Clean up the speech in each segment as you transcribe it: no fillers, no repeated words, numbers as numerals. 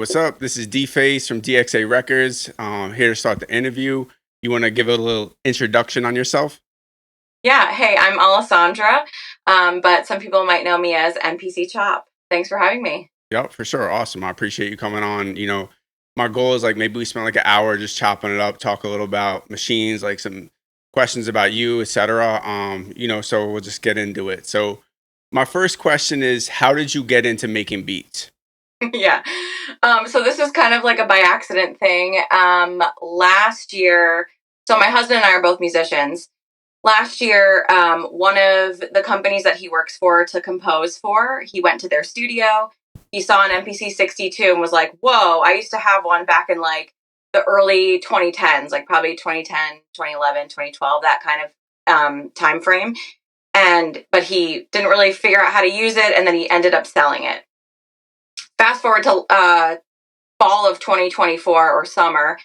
what's up? This is DFACE from DXA Records. Here to start the interview. You want to give a little introduction on yourself? Yeah, hey, I'm Alessandra, but some people might know me as MPC Chop. Thanks for having me. Yep, for sure. Awesome. I appreciate you coming on. My goal is like maybe we spend like an hour just chopping it up, talk a little about machines, like some questions about you, etc. So we'll just get into it. So my first question is, how did you get into making beats? Yeah. So this is kind of like a by accident thing. Last year, so my husband and I are both musicians. Last year, one of the companies that he works for to compose for, he went to their studio. He saw an MPC 62 and was like, whoa, I used to have one back in like the early 2010s, like probably 2010, 2011, 2012, that kind of time frame. But he didn't really figure out how to use it, and then he ended up selling it. Fast forward to fall of 2024 or summer,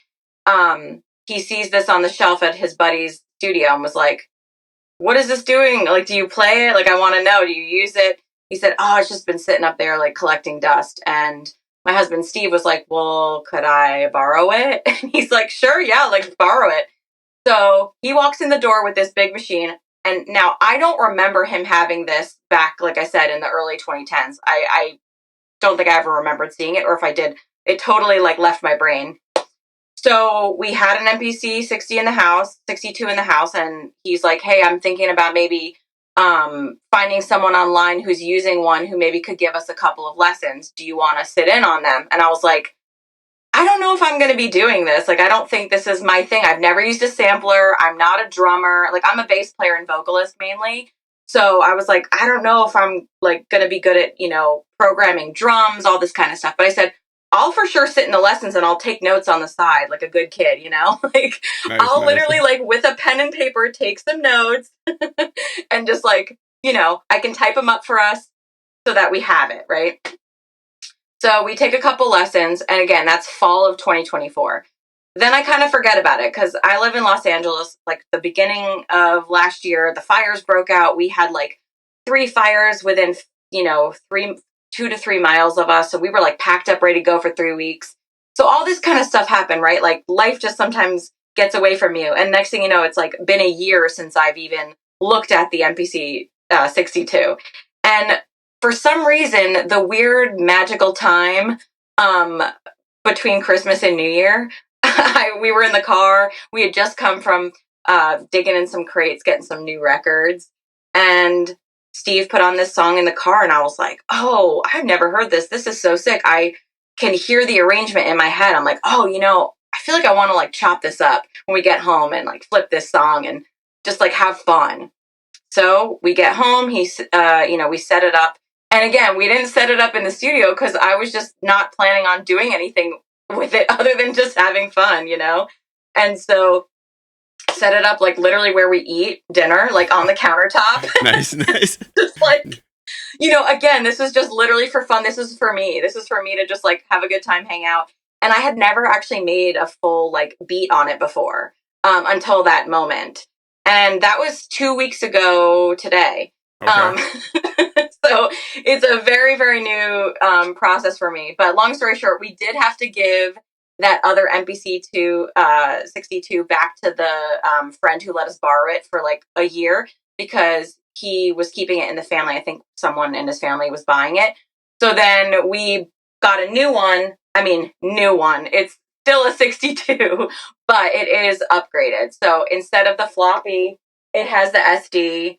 he sees this on the shelf at his buddy's studio and was like, what is this doing? Like, do you play it? Like, I want to know, do you use it? He said, oh, it's just been sitting up there, like, collecting dust. And my husband, Steve, was like, well, could I borrow it? And he's like, sure, yeah, like, borrow it. So he walks in the door with this big machine. And now I don't remember him having this back, like I said, in the early 2010s. I don't think I ever remembered seeing it, or if I did, it totally, like, left my brain. So we had an MPC 60 in the house, 62 in the house, and he's like, hey, I'm thinking about maybe finding someone online who's using one who maybe could give us a couple of lessons. Do you want to sit in on them? And I was like, I don't know if I'm going to be doing this. Like, I don't think this is my thing. I've never used a sampler. I'm not a drummer. Like, I'm a bass player and vocalist mainly. So I was like, I don't know if I'm like going to be good at, programming drums, all this kind of stuff. But I said, I'll for sure sit in the lessons and I'll take notes on the side like a good kid, like Nice, I'll nice. literally like with a pen and paper take some notes and just like, I can type them up for us so that we have it, right? So we take a couple lessons, and again, that's fall of 2024. Then I kind of forget about it because I live in Los Angeles. Like the beginning of last year, the fires broke out. We had like 3 fires within, 2 to 3 miles of us. So we were like packed up, ready to go for 3 weeks. So all this kind of stuff happened, right? Like life just sometimes gets away from you. And next thing you know, it's like been a year since I've even looked at the MPC 62. And for some reason, the weird magical time um, between Christmas and New Year, we were in the car. We had just come from digging in some crates, getting some new records. And Steve put on this song in the car, and I was like, oh, I've never heard this. This is so sick. I can hear the arrangement in my head. I'm like, oh, I feel like I want to like chop this up when we get home and like flip this song and just like have fun. So we get home, we set it up. And again, we didn't set it up in the studio because I was just not planning on doing anything with it other than just having fun. And so set it up like literally where we eat dinner, like on the countertop. Nice, nice. Just like, again, this is just literally for fun. This is for me. This is for me to just like have a good time, hang out. And I had never actually made a full like beat on it before until that moment. And that was 2 weeks ago today. Okay. So it's a very, very new process for me. But long story short, we did have to give that other MPC 62 back to the friend who let us borrow it for like a year because he was keeping it in the family. I think someone in his family was buying it. So then we got a new one. I mean, new one. It's still a 62, but it is upgraded. So instead of the floppy, it has the SD.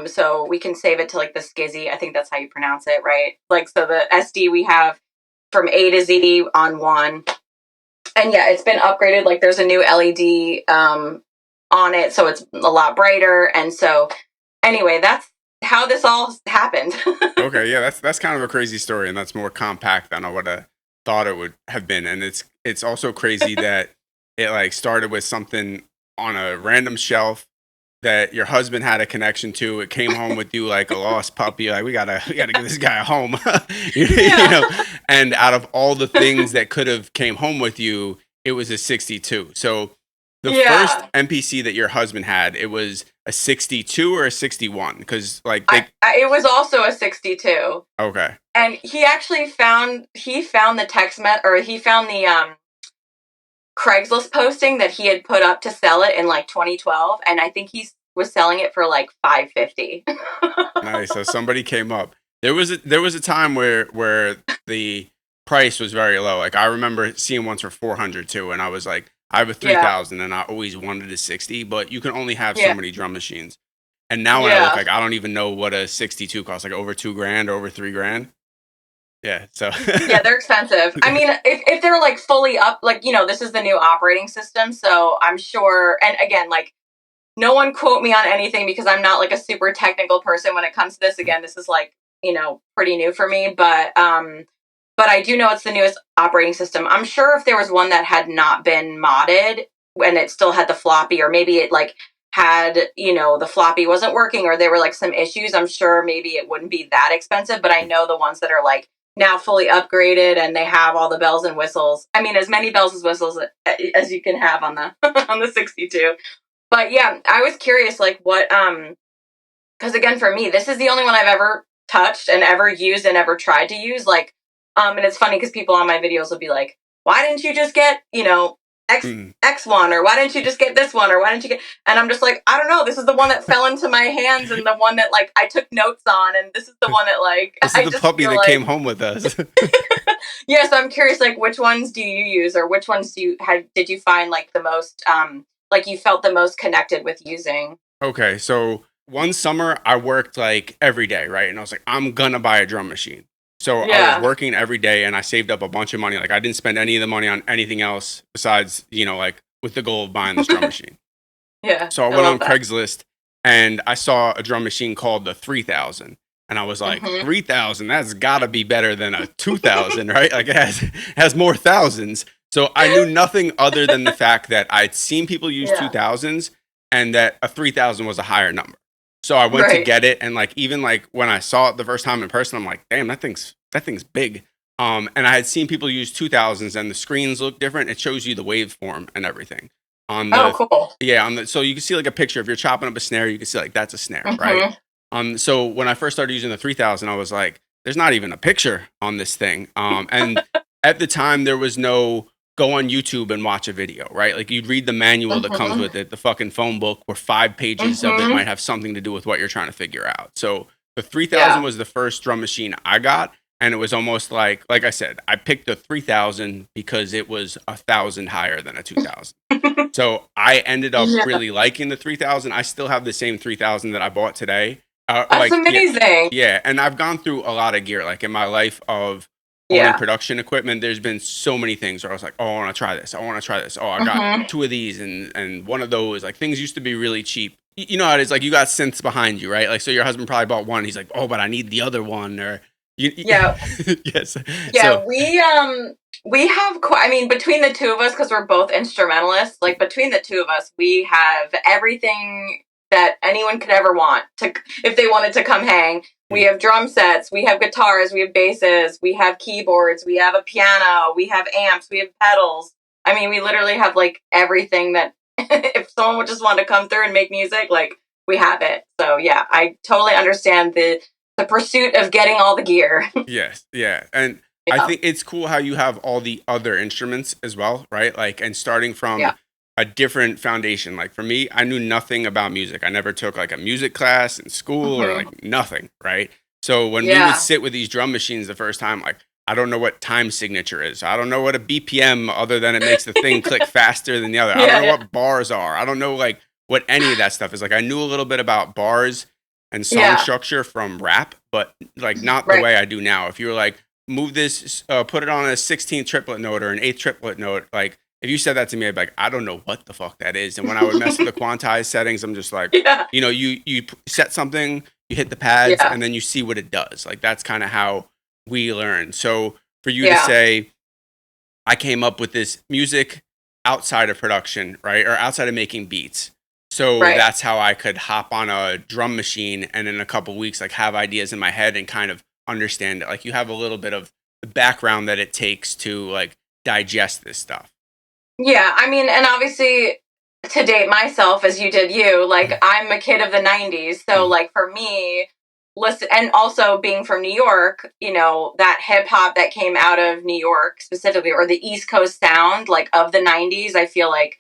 So we can save it to like the skizzy. I think that's how you pronounce it, right? Like, so the SD we have from A to Z on one. And yeah, it's been upgraded. Like there's a new LED on it, so it's a lot brighter. And so anyway, that's how this all happened. Okay, yeah, that's kind of a crazy story, and that's more compact than I would have thought it would have been. And it's also crazy that it like started with something on a random shelf that your husband had a connection to. It came home with you like a lost puppy. Like we gotta give this guy a home, And out of all the things that could have came home with you, it was a 62. So The first Yeah. MPC that your husband had, it was a 62 or a 61? Because like It was also a 62. okay. And he actually found the he found the Craigslist posting that he had put up to sell it in like 2012, and I think he was selling it for like 550. Nice. So somebody came up. There was a time where the price was very low. Like I remember seeing ones for 400 too, and I was like, I have a Yeah. 3000, and I always wanted a 60, but you can only have so Yeah. many drum machines. And now when I look, Yeah. like I don't even know what a 62 costs, like over 2 grand, over 3 grand. Yeah. So Yeah, they're expensive. I mean, if they're like fully up, like, this is the new operating system, so I'm sure. And again, like, no one quote me on anything because I'm not like a super technical person when it comes to this. Again, this is like, pretty new for me, but I do know it's the newest operating system. I'm sure if there was one that had not been modded and it still had the floppy, or maybe it like had, the floppy wasn't working, or there were like some issues, I'm sure maybe it wouldn't be that expensive. But I know the ones that are like now fully upgraded and they have all the bells and whistles. I mean, as many bells and whistles as you can have on the on the 62. But yeah, I was curious, like, what, because again, for me, this is the only one I've ever touched and ever used and ever tried to use. Like, and it's funny because people on my videos will be like, why didn't you just get, X one, or why didn't you just get this one, or why didn't you get, and I'm just like, I don't know, this is the one that fell into my hands and the one that like I took notes on, and this is the one that like this I is the just puppy feel that like, came home with us. yeah, so I'm curious, like, which ones do you use, or which ones did you find like the most, like you felt the most connected with using? Okay, so one summer I worked like every day, right? And I was like, I'm gonna buy a drum machine. So I was Yeah. working every day and I saved up a bunch of money. Like I didn't spend any of the money on anything else besides, like with the goal of buying this drum machine. Yeah, So I I went love on that. Craigslist and I saw a drum machine called the 3000. And I was like, Hmm. 3000, that's gotta be better than a 2000, right? Like it has more thousands. So I knew nothing other than the fact that I'd seen people use Yeah. 2000s and that a 3000 was a higher number. So I went to Right. get it, and like even like when I saw it the first time in person, I'm like, damn, that thing's big. And I had seen people use 2000s, and the screens look different. It shows you the waveform and everything on Oh, the cool. yeah on the so you can see like a picture if you're chopping up a snare, you can see like that's a snare, right? Hmm. So when I first started using the 3000, I was like, there's not even a picture on this thing. And at the time, there was no go on YouTube and watch a video, right? Like you'd read the manual that comes Hmm. with it, the fucking phone book, where 5 pages of it Hmm. might have something to do with what you're trying to figure out. So the 3000 Yeah. was the first drum machine I got. And it was almost like I said, I picked the 3000 because it was 1,000 higher than a 2000. So I ended up Yeah. really liking the 3000. I still have the same 3000 that I bought today. That's Yeah, amazing. yeah. And I've gone through a lot of gear, like in my life of owning Yeah. production equipment. There's been so many things where I was like, oh, I want to try this. I want to try this. Oh, I got Hmm. two of these and one of those. Like things used to be really cheap. You know how it is. Like you got synths behind you, right? Like so, your husband probably bought one. He's like, oh, but I need the other one. Or Yeah. yes. Yeah. So We have quite, I mean, between the two of us, because we're both instrumentalists, like between the two of us, we have everything that anyone could ever want to, if they wanted to come hang. We mm, have drum sets, we have guitars, we have basses, we have keyboards, we have a piano, we have amps, we have pedals. I mean, we literally have like everything that if someone would just want to come through and make music, like we have it. So yeah, I totally understand the pursuit of getting all the gear. yes, yeah, and I Yeah. think it's cool how you have all the other instruments as well, right? Like, and starting Yeah. from a different foundation. Like for me, I knew nothing about music. I never took like a music class in school or Hmm. like nothing, right? So when we would Yeah. sit with these drum machines the first time, like I don't know what time signature is. I don't know what a BPM other than it makes the thing click faster than the other. I don't Yeah. know Yeah. what bars are. I don't know like what any of that stuff is. Like I knew a little bit about bars and song Yeah. structure from rap, but like not the Right. way I do now. If you were like, move this, put it on a 16th triplet note or an 8th triplet note, like if you said that to me, I'd be like, I don't know what the fuck that is. And when I would mess with the quantized settings, I'm just like, Yeah. you set something, you hit the pads, Yeah. and then you see what it does. Like that's kind of how we learn. So for you to Yeah. say, I came up with this music outside of production, right? Or outside of making beats. So Right. that's how I could hop on a drum machine and in a couple weeks, like have ideas in my head and kind of understand it. Like you have a little bit of the background that it takes to like digest this stuff. Yeah. I mean, and obviously, to date myself as you did you, like I'm a kid of the 90s. So like for me, listen, and also being from New York, you know, that hip hop that came out of New York specifically, or the East Coast sound like of the 90s, I feel like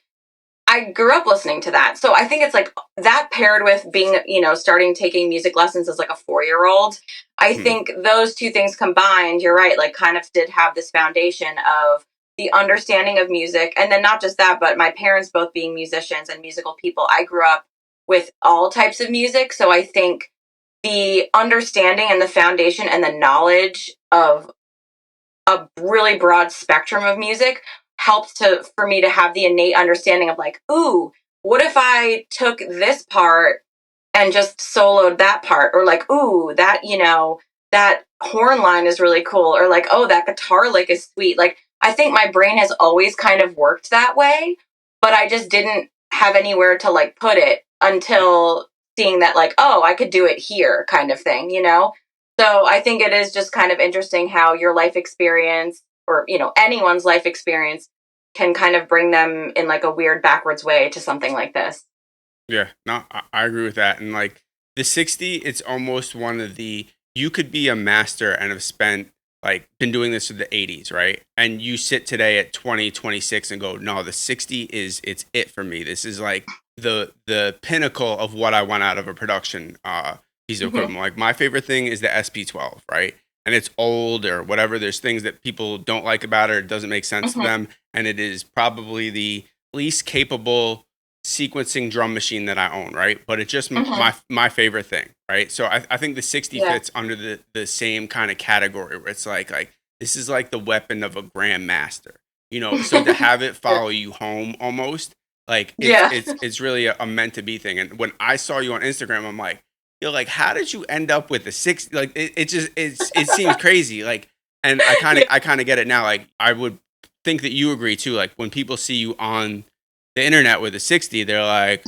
I grew up listening to that. So I think it's like that paired with being, you know, starting taking music lessons as like a 4-year-old. I think those two things combined, you're right, like kind of did have this foundation of the understanding of music. And then not just that, but my parents both being musicians and musical people. I grew up with all types of music. So I think the understanding and the foundation and the knowledge of a really broad spectrum of music helps to for me to have the innate understanding of like, ooh, what if I took this part and just soloed that part, or like, ooh, that, you know, that horn line is really cool, or like, oh, that guitar lick is sweet. Like I think my brain has always kind of worked that way, but I just didn't have anywhere to like put it until seeing that like, oh, I could do it here kind of thing, you know? So I think it is just kind of interesting how your life experience, or, you know, anyone's life experience can kind of bring them in like a weird backwards way to something like this. Yeah, no, I agree with that. And like the 60, it's almost one of the, you could be a master and have spent like been doing this for the 80s, right? And you sit today at 20, 26 and go, no, the 60 is, it's it for me. This is like the pinnacle of what I want out of a production piece of Mm-hmm. equipment. Like my favorite thing is the SP12, right? And it's old or whatever. There's things that people don't like about it, or it doesn't make sense to Mm-hmm. them. And it is probably the least capable sequencing drum machine that I own, right? But it's just Mm-hmm. my favorite thing, right? So I think the 60 Yeah. fits under the same kind of category where it's like this is like the weapon of a grandmaster, you know. So to have it Yeah. follow you home almost, like it's Yeah. it's it's really a meant to be thing. And when I saw you on Instagram, I'm like, you're like, how did you end up with the 60? Like it seems crazy, like. And Yeah. I kind of get it now. Like I would think that you agree too. Like when people see you on the internet with a 60, they're like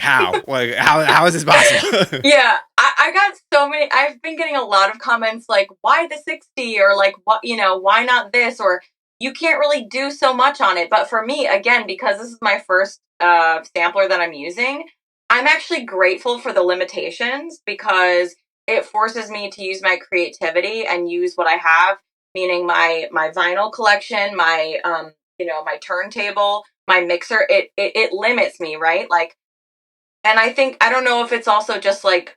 how? Like how is this possible? Yeah. I got so many. I've been getting a lot of comments like, why the 60? Or like, what, you know, why not this? Or you can't really do so much on it. But for me, again, because this is my first sampler that I'm using, I'm actually grateful for the limitations because it forces me to use my creativity and use what I have, meaning my vinyl collection, my you know, my turntable, my mixer. It limits me, right? Like, and I think, I don't know if it's also just like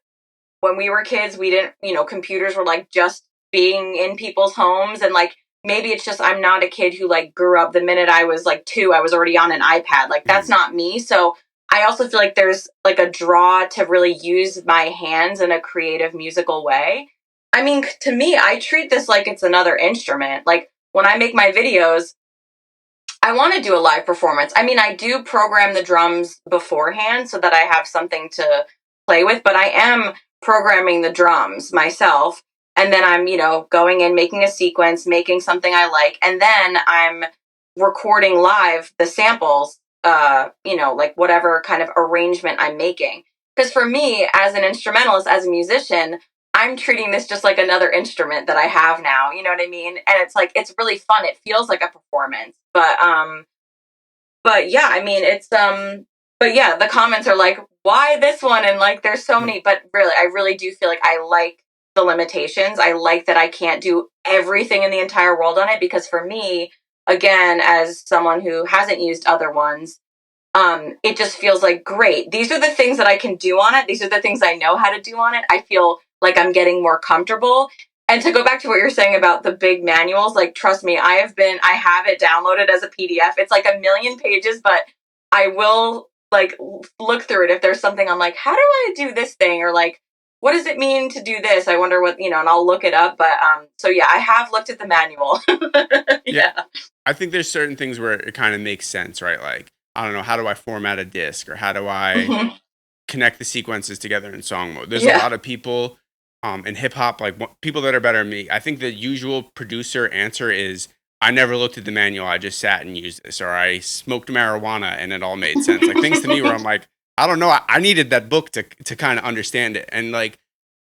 when we were kids, we didn't, you know, computers were like just being in people's homes. And like, maybe it's just I'm not a kid who like grew up the minute I was like 2, I was already on an iPad. Like, that's Mhm. not me. So I also feel like there's like a draw to really use my hands in a creative musical way. I mean, to me, I treat this like it's another instrument. Like, when I make my videos, I want to do a live performance. I mean, I do program the drums beforehand so that I have something to play with, but I am programming the drums myself. And then I'm, you know, going in, making a sequence, making something I like. And then I'm recording live the samples, you know, like whatever kind of arrangement I'm making. Because for me, as an instrumentalist, as a musician, I'm treating this just like another instrument that I have now. You know what I mean? And it's like it's really fun. It feels like a performance. But yeah, I mean but yeah, the comments are like, why this one? And like there's so many, but really I really do feel like I like the limitations. I like that I can't do everything in the entire world on it because for me, again, as someone who hasn't used other ones, it just feels like great. These are the things that I can do on it. These are the things I know how to do on it. I feel like I'm getting more comfortable. And to go back to what you're saying about the big manuals, like trust me, I have it downloaded as a PDF. It's like a million pages, but I will like look through it if there's something I'm like, how do I do this thing? Or like, what does it mean to do this? I wonder what, you know, and I'll look it up. But so yeah, I have looked at the manual. Yeah, Yeah. I think there's certain things where it kind of makes sense, right? Like I don't know, how do I format a disc, or how do I Mhm. connect the sequences together in song mode? There's a Yeah. lot of people in hip hop, like people that are better than me. I think the usual producer answer is, I never looked at the manual. I just sat and used this, or I smoked marijuana and it all made sense. Like things to me where I'm like, I don't know. I needed that book to kind of understand it. And like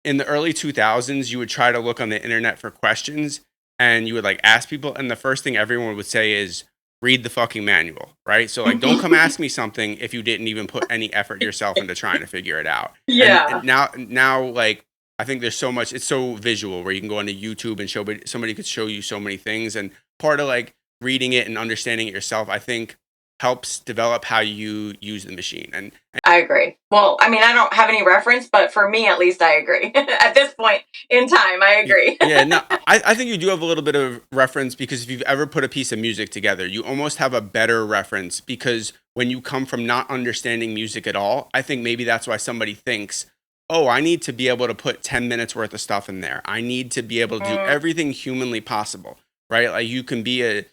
in the early 2000s, you would try to look on the internet for questions and you would like ask people. And the first thing everyone would say is, read the fucking manual, right? So like, don't come ask me something if you didn't even put any effort yourself into trying to figure it out. And Yeah. now like, I think there's so much, it's so visual where you can go onto YouTube and somebody could show you so many things. And part of like reading it and understanding it yourself, I think helps develop how you use the machine. And I agree. Well, I mean, I don't have any reference, but for me, at least, I agree. At this point in time, I agree. yeah, no, I think you do have a little bit of reference because if you've ever put a piece of music together, you almost have a better reference because when you come from not understanding music at all, I think maybe that's why somebody thinks, oh, I need to be able to put 10 minutes worth of stuff in there. I need to be able to do everything humanly possible, right? Like you can be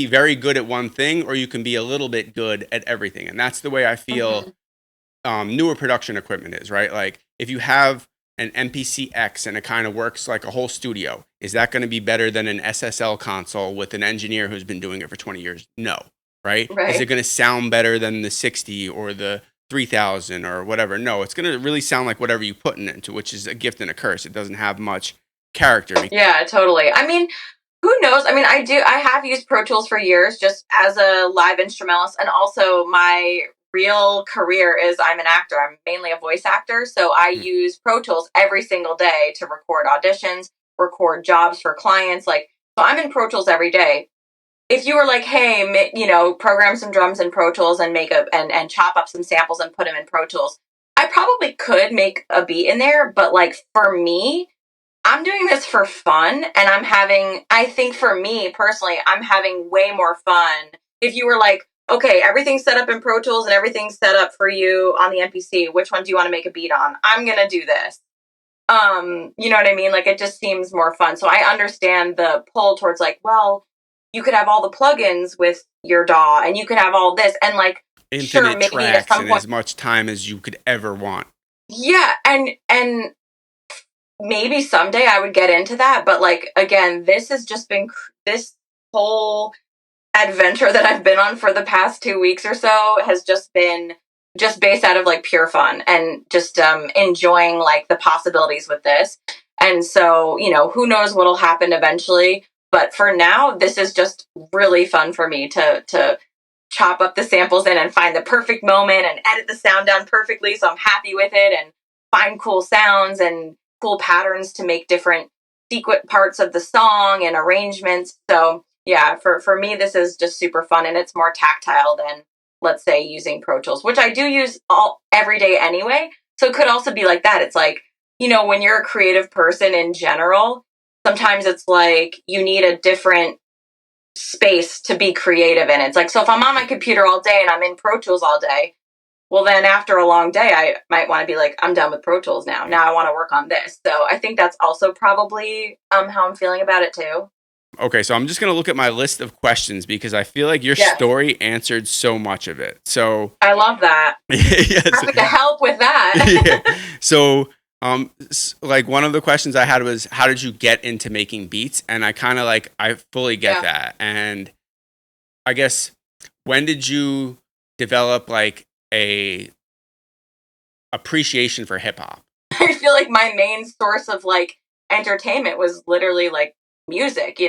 very good at one thing or you can be a little bit good at everything. And that's the way I feel newer production equipment is, right? Like if you have an MPC X and it kind of works like a whole studio, is that going to be better than an SSL console with an engineer who's been doing it for 20 years? No, right? Is it going to sound better than the 60 or the 3000 or whatever? No, it's going to really sound like whatever you put into, which is a gift and a curse. It doesn't have much character. Yeah, totally. I mean, who knows? I mean, I have used Pro Tools for years just as a live instrumentalist. And also, my real career is I'm an actor. I'm mainly a voice actor. So I use Pro Tools every single day to record auditions, record jobs for clients. Like, so I'm in Pro Tools every day. If you were like, hey, program some drums in Pro Tools and and chop up some samples and put them in Pro Tools, I probably could make a beat in there. But like for me, I'm doing this for fun and I think for me personally, I'm having way more fun. If you were like, okay, everything's set up in Pro Tools and everything's set up for you on the MPC, which one do you want to make a beat on? I'm going to do this. You know what I mean? Like it just seems more fun. So I understand the pull towards like, well, you could have all the plugins with your DAW and you could have all this and like infinite sure, maybe tracks at some and point, as much time as you could ever want. yeah, and maybe someday I would get into that, but like again, this has just been this whole adventure that I've been on for the past 2 weeks or so has just been just based out of like pure fun and just enjoying like the possibilities with this. And so, who knows what'll happen eventually, but for now, this is just really fun for me to chop up the samples in and find the perfect moment and edit the sound down perfectly so I'm happy with it and find cool sounds and cool patterns to make different sequent parts of the song and arrangements. So yeah, for me this is just super fun and it's more tactile than let's say using Pro Tools, which I do use all every day anyway. So it could also be like that. It's like, when you're a creative person in general, sometimes it's like you need a different space to be creative in. It's like, so if I'm on my computer all day and I'm in Pro Tools all day, well, then after a long day, I might want to be like, I'm done with Pro Tools now. Now I want to work on this. So I think that's also probably how I'm feeling about it too. Okay, so I'm just going to look at my list of questions because I feel like your story answered so much of it. So I love that. yes. Happy to help with that. Yeah. So like one of the questions I had was, how did you get into making beats? And I kind of like, I fully get that. And I guess, when did you develop like a appreciation for hip hop? I feel like my main source of like entertainment was literally like music,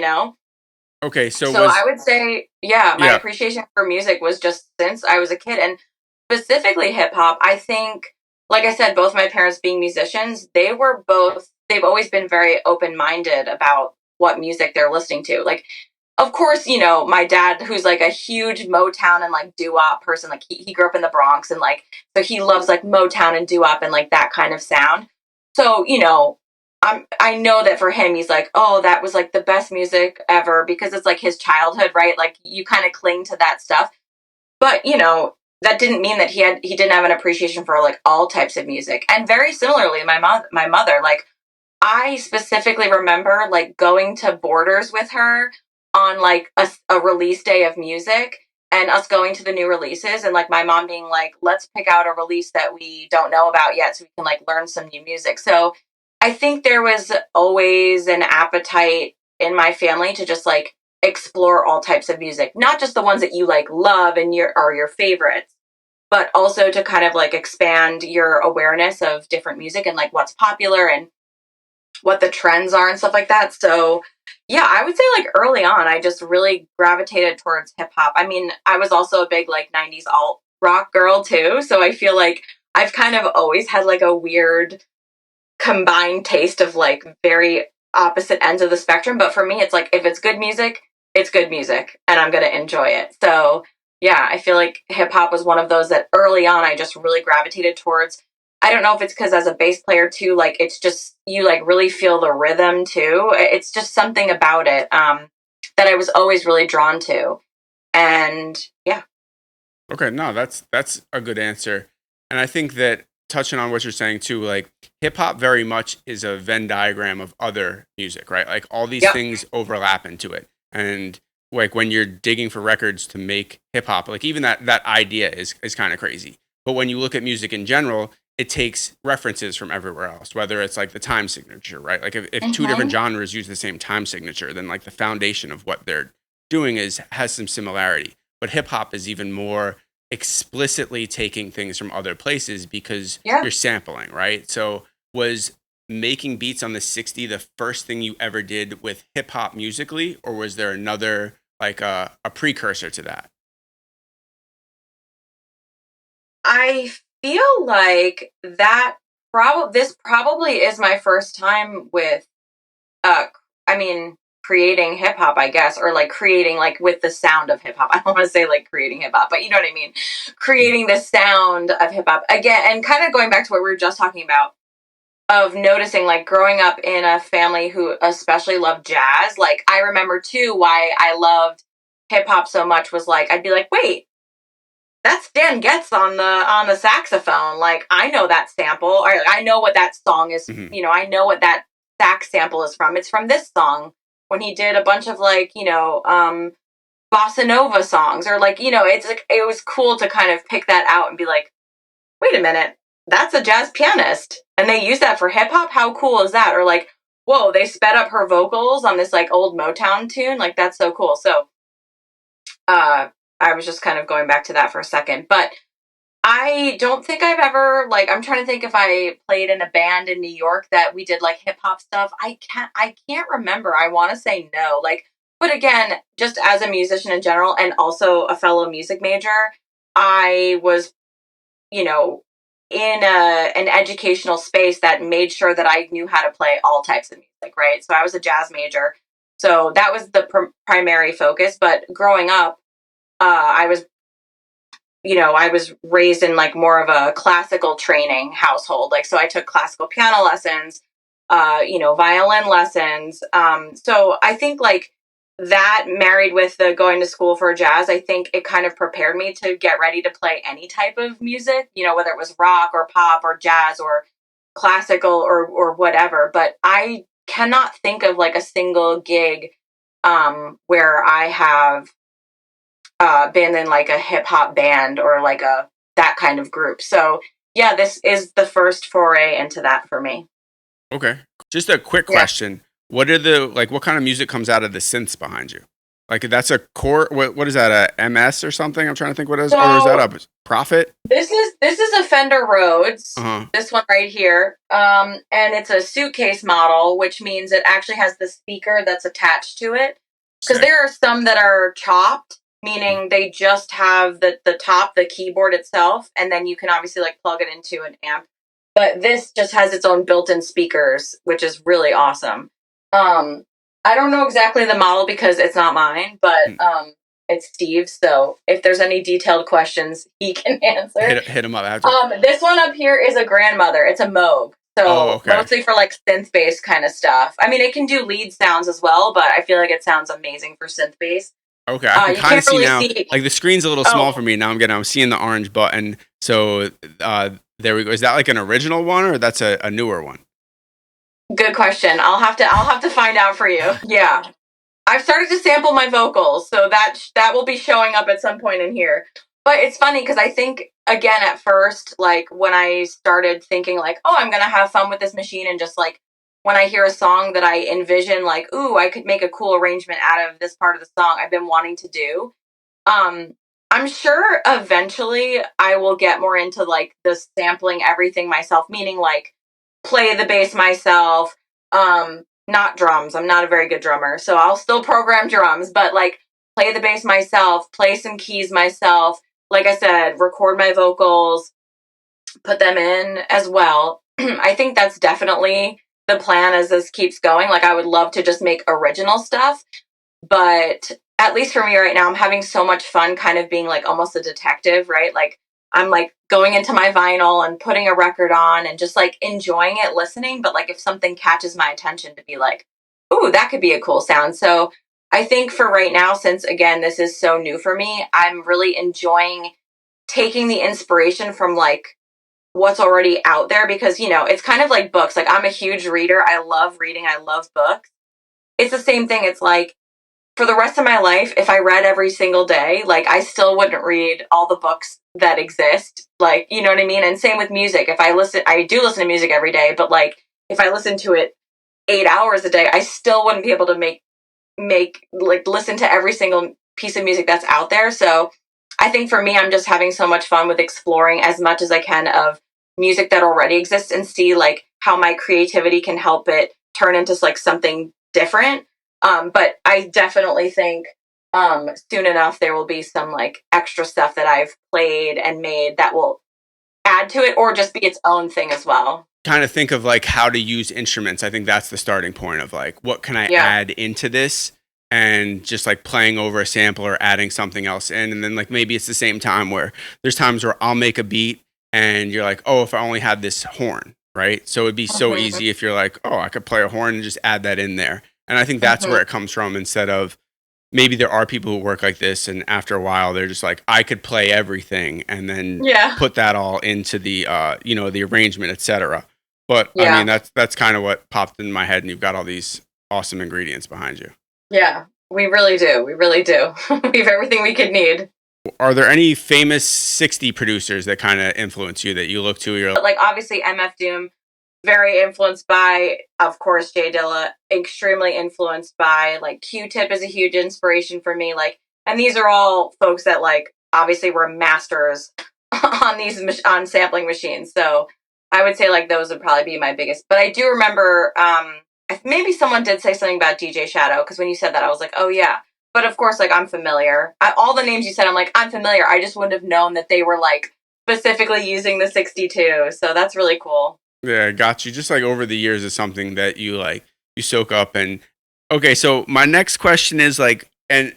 Okay, so I would say, my appreciation for music was just since I was a kid, and specifically hip hop. I think, like I said, both my parents being musicians, they've always been very open minded about what music they're listening to. Like, of course, my dad, who's like a huge Motown and like doo-wop person, like he grew up in the Bronx and like, so he loves like Motown and doo-wop and like that kind of sound. So, I know that for him, he's like, oh, that was like the best music ever because it's like his childhood, right? Like you kind of cling to that stuff. But, that didn't mean that he didn't have an appreciation for like all types of music. And very similarly, my mother, like I specifically remember like going to Borders with her on like a release day of music and us going to the new releases and like my mom being like, let's pick out a release that we don't know about yet so we can like learn some new music. So I think there was always an appetite in my family to just like explore all types of music, not just the ones that you like love and are your favorites, but also to kind of like expand your awareness of different music and like what's popular. And what the trends are and stuff like that. So yeah, I would say like early on, I just really gravitated towards hip hop. I mean, I was also a big like 90s alt rock girl too. So I feel like I've kind of always had like a weird combined taste of like very opposite ends of the spectrum. But for me, it's like if it's good music, it's good music and I'm going to enjoy it. So yeah, I feel like hip hop was one of those that early on I just really gravitated towards. I don't know if it's because as a bass player too, like it's just you like really feel the rhythm too. It's just something about it that I was always really drawn to. And yeah. Okay, no, that's a good answer. And I think that touching on what you're saying too, like hip hop very much is a Venn diagram of other music, right? Like all these Yep. things overlap into it. And like when you're digging for records to make hip hop, like even that idea is kind of crazy. But when you look at music in general, it takes references from everywhere else, whether it's like the time signature, right? Like if two different Mm-hmm. genres use the same time signature, then like the foundation of what they're doing is has some similarity. But hip hop is even more explicitly taking things from other places because Yeah. you're sampling, right? So was making beats on the 60 the first thing you ever did with hip hop musically, or was there another like a precursor to that? I feel like that this probably is my first time with uh I mean creating hip hop, I guess, or like creating like with the sound of hip hop. I don't want to say like creating hip hop, but you know what I mean. Mhm. Creating the sound of hip hop again, and kind of going back to what we were just talking about of noticing like growing up in a family who especially loved jazz. Like I remember too why I loved hip hop so much was like I'd be like, wait, that's Dan Getz on the saxophone. Like I know that sample, or I know what that song is. Mhm. You know, I know what that sax sample is from. It's from this song when he did a bunch of like bossa nova songs, or like it's like it was cool to kind of pick that out and be like, wait a minute, that's a jazz pianist, and they use that for hip hop. How cool is that? Or like, whoa, they sped up her vocals on this like old Motown tune. Like that's so cool. So I was just kind of going back to that for a second, but I don't think I've ever like I'm trying to think if I played in a band in New York that we did like hip hop stuff. I can't remember. I want to say no. Like but again, just as a musician in general and also a fellow music major, I was, you know, in an educational space that made sure that I knew how to play all types of music, right? So I was a jazz major. So that was the primary focus, but growing up I was I was raised in like more of a classical training household. Like, so I took classical piano lessons, violin lessons. So I think like that married with the going to school for jazz, I think it kind of prepared me to get ready to play any type of music, whether it was rock or pop or jazz or classical or whatever. But I cannot think of like a single gig where I have been in like a hip hop band or like a that kind of group. So yeah, this is the first foray into that for me. Okay. Just a quick Yeah. question. What are the like what kind of music comes out of the synths behind you? Like that's a core what is that, a MS or something? I'm trying to think what it is. Or is that So a Prophet? this is a Fender Rhodes. Uh-huh. This one right here, and it's a suitcase model, which means it actually has the speaker that's attached to it. Because Sick. there are some that are chopped, meaning they just have the top, the keyboard itself, and then you can obviously like plug it into an amp. But this just has its own built-in speakers, which is really awesome. Um, I don't know exactly the model because it's not mine, but Mm. it's Steve's. So if there's any detailed questions, he can answer. Hit him up after. This one up here is a grandmother. It's a Moog. Oh, So okay. mostly for like synth bass kind of stuff. I mean, it can do lead sounds as well, but I feel like it sounds amazing for synth bass. Okay, I can You kind of can't see really now. see. Like the screen's a little small Oh, for me now. I'm seeing the orange button. So there we go. Is that like an original one or that's a newer one? good question. I'll have to find out for you. Yeah, I've started to sample my vocals, so that will be showing up at some point in here. But it's funny because I think again at first, like when I started thinking like, oh, I'm gonna have fun with this machine, and just like when I hear a song that I envision like, ooh, I could make a cool arrangement out of this part of the song I've been wanting to do. Um, I'm sure eventually I will get more into like the sampling everything myself, meaning like play the bass myself, not drums. I'm not a very good drummer, so I'll still program drums, but like play the bass myself, play some keys myself. Like I said, record my vocals, put them in as well. I think that's definitely the plan as this keeps going. Like, I would love to just make original stuff, but at least for me right now, I'm having so much fun kind of being like almost a detective, right? Like, I'm like going into my vinyl and putting a record on and just like enjoying it, listening. But like, if something catches my attention, to be like, ooh, that could be a cool sound. So I think for right now, since again, this is so new for me, I'm really enjoying taking the inspiration from like what's already out there, because it's kind of like books. Like, I'm a huge reader. I love reading. I love books. It's the same thing. It's like, for the rest of my life, if I read every single day, like, I still wouldn't read all the books that exist. Like, you know what I mean? And same with music. If I do listen to music every day, but like, if I listen to it 8 hours a day, I still wouldn't be able to make like listen to every single piece of music that's out there. So I think for me, I'm just having so much fun with exploring as much as I can of music that already exists, and see like how my creativity can help it turn into like something different. But I definitely think soon enough there will be some like extra stuff that I've played and made that will add to it, or just be its own thing as well. Kind of think of like how to use instruments. I think that's the starting point of like, what can I Yeah. add into this? And just like playing over a sample or adding something else in. And then like maybe it's the same time where there's times where I'll make a beat and you're like, oh, if I only had this horn, right? So it'd be so Mhm. easy if you're like, oh, I could play a horn and just add that in there. And I think that's Mhm. where it comes from, instead of maybe there are people who work like this and after a while they're just like, I could play everything and then Yeah. put that all into the the arrangement, etc. But I mean, Yeah. that's kind of what popped in my head, and you've got all these awesome ingredients behind you. Yeah. We really do. We really do. We have everything we could need. Are there any famous 60 producers that kind of influence you that you look to? You're like, But like, obviously, MF Doom, very influenced by, of course, Jay Dilla. Extremely influenced by like Q-Tip is a huge inspiration for me. Like, and these are all folks that like obviously were masters on these on sampling machines. So I would say like those would probably be my biggest. But I do remember maybe someone did say something about DJ Shadow, because when you said that, I was like, oh yeah. But of course, like, I'm familiar. All the names you said, I'm like, I'm familiar. I just wouldn't have known that they were like specifically using the 62. So that's really cool. yeah, got you. Just like over the years is something that you soak up. And okay, so my next question is like, and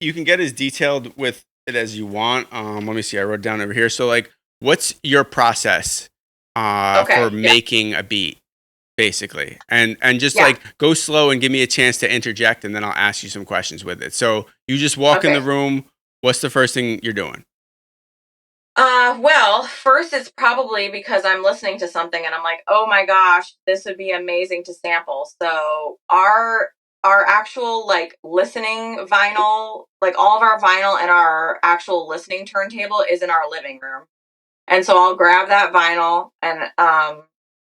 you can get as detailed with it as you want. Let me see, I wrote down over here. So like, what's your process for Okay. Yeah. making a beat? Basically, and just Yeah. like go slow and give me a chance to interject, and then I'll ask you some questions with it. So you just walk in the Okay. room. What's the first thing you're doing? Well, first it's probably because I'm listening to something and I'm like, oh my gosh, this would be amazing to sample. So our actual like listening vinyl, like all of our vinyl and our actual listening turntable is in our living room. And so I'll grab that vinyl, and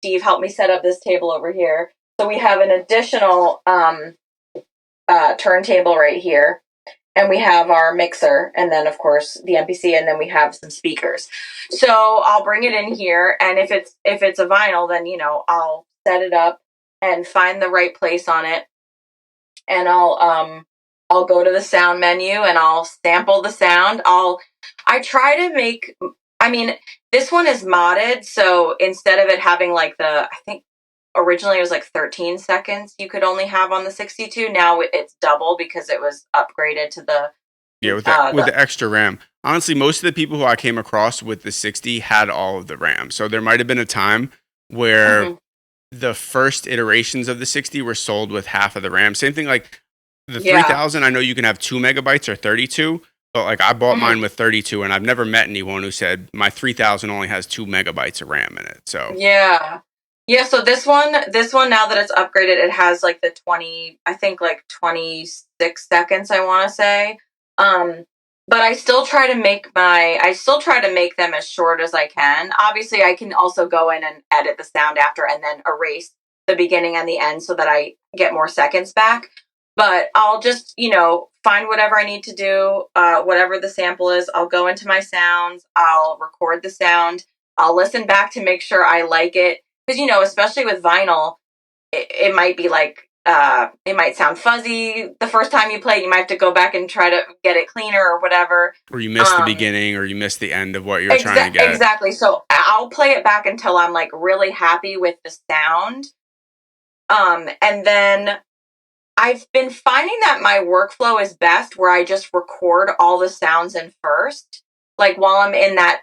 Steve helped me set up this table over here. So we have an additional turntable right here, and we have our mixer, and then of course the MPC, and then we have some speakers. So I'll bring it in here, and if it's a vinyl, then I'll set it up and find the right place on it, and I'll go to the sound menu and I'll sample the sound. I try to make, I mean, this one is modded, so instead of it having like I think originally it was like 13 seconds you could only have on the 62. Now it's double because it was upgraded to Yeah, with the extra RAM. Honestly, most of the people who I came across with the 60 had all of the RAM. So there might have been a time where Mhm. the first iterations of the 60 were sold with half of the RAM. Same thing like the Yeah. 3000, I know you can have 2 megabytes or 32, but like I bought Mhm. mine with 32, and I've never met anyone who said my 3000 only has 2 megabytes of RAM in it. So, Yeah. Yeah, so this one now that it's upgraded, it has like the 20, I think like 26 seconds I want to say. Um but I still try to make them as short as I can. Obviously, I can also go in and edit the sound after and then erase the beginning and the end so that I get more seconds back. But I'll just, find whatever I need to do, whatever the sample is. I'll go into my sounds, I'll record the sound, I'll listen back to make sure I like it. Because, especially with vinyl, it might be like, it might sound fuzzy the first time you play it. You might have to go back and try to get it cleaner or whatever. Or you missed the beginning, or you missed the end of what you're trying to get. Exactly. So I'll play it back until I'm like really happy with the sound. And then I've been finding that my workflow is best where I just record all the sounds in first, like while I'm in that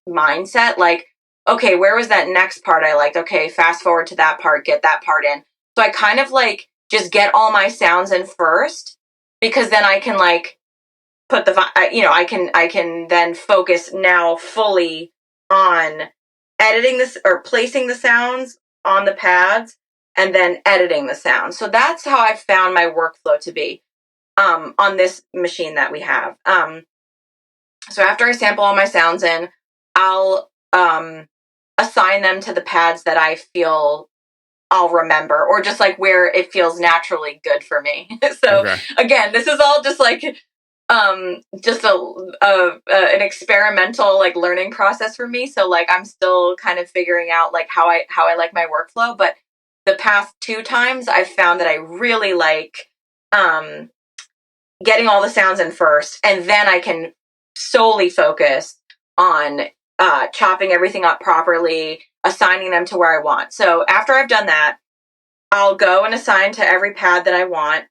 mindset, like, okay, where was that next part I liked? Okay, fast forward to that part, get that part in. So I kind of like just get all my sounds in first, because then I can like put the, I can then focus now fully on editing this or placing the sounds on the pads and then editing the sound. So that's how I found my workflow to be on this machine that we have. So after I sample all my sounds in, I'll assign them to the pads that I feel I'll remember, or just like where it feels naturally good for me. So again, this is all just like just an experimental like learning process for me. So like I'm still kind of figuring out like how I like my workflow. But the past 2 times I've found that I really like getting all the sounds in first, and then I can solely focus on chopping everything up properly, assigning them to where I want. So after I've done that, I'll go and assign to every pad that I want,